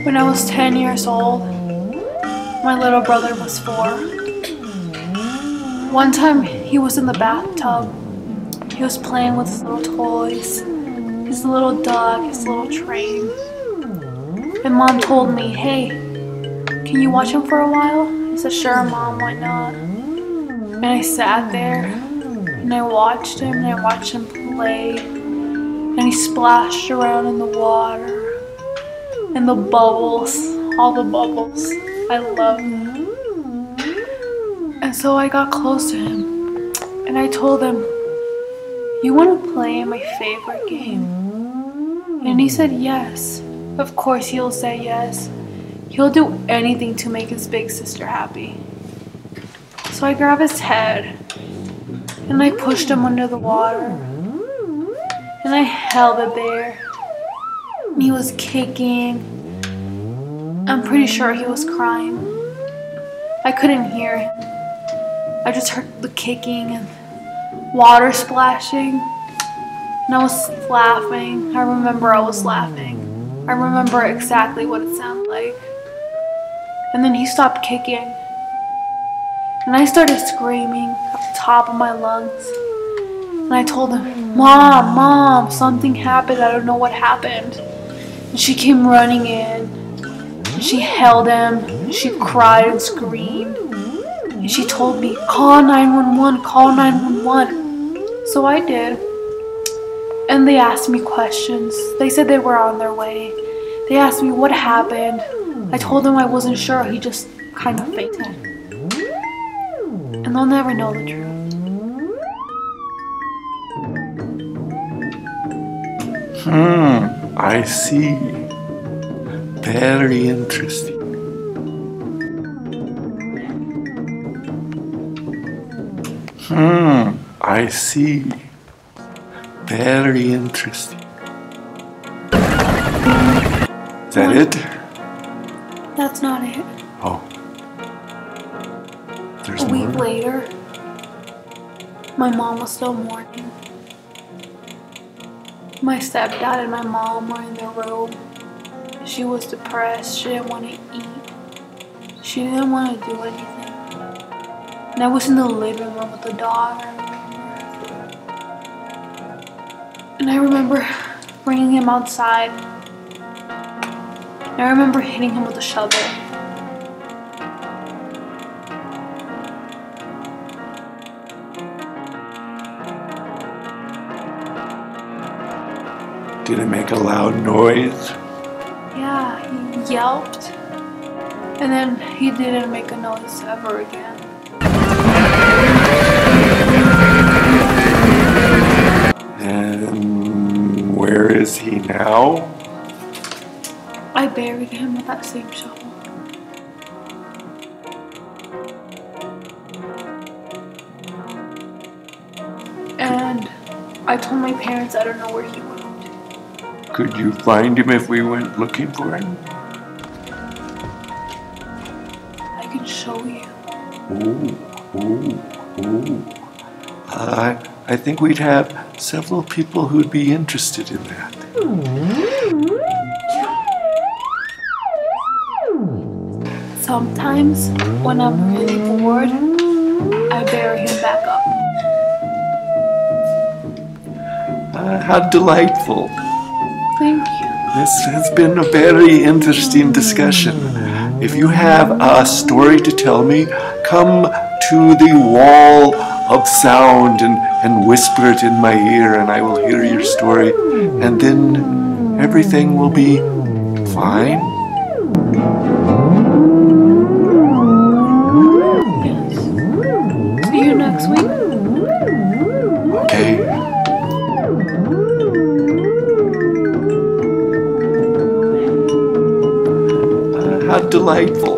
When I was 10 years old, my little brother was 4. One time he was in the bathtub. He was playing with his little toys, his little dog, his little train. And Mom told me, "Hey, can you watch him for a while?" I said, "Sure, Mom, why not?" And I sat there and I watched him play. And he splashed around in the water. And the bubbles, all the bubbles, I love them. And so I got close to him and I told him, "You want to play my favorite game?" And he said yes. Of course he'll say yes. He'll do anything to make his big sister happy. So I grabbed his head and I pushed him under the water. And I held it there. And he was kicking. I'm pretty sure he was crying. I couldn't hear him. I just heard the kicking and water splashing. And I was laughing. I remember I was laughing. I remember exactly what it sounded like. And then he stopped kicking. And I started screaming at the top of my lungs. And I told him, Mom, something happened. I don't know what happened." And she came running in. And she held him. And she cried and screamed. And she told me, "Call 911, call 911. So I did. And they asked me questions. They said they were on their way. They asked me what happened. I told them I wasn't sure. He just kind of fainted. And they'll never know the truth. I see. Very interesting. I see. Very interesting. Is that it? That's not it. Oh. There's A week more? later, my mom was still mourning. My stepdad and my mom were in their room. She was depressed. She didn't want to eat. She didn't want to do anything. And I was in the living room with the dog. And I remember bringing him outside. And I remember hitting him with a shovel. Did it make a loud noise? Yeah, he yelped. And then he didn't make a noise ever again. And where is he now? I buried him with that same shovel. And I told my parents I don't know where he went. Could you find him if we went looking for him? I can show you. I think we'd have several people who'd be interested in that. Sometimes, when I'm really bored, I bury him back up. How delightful. Thank you. This has been a very interesting discussion. If you have a story to tell me, come to the wall of sound and whisper it in my ear, and I will hear your story, and then everything will be fine. Yes. See you next week. Okay. How delightful.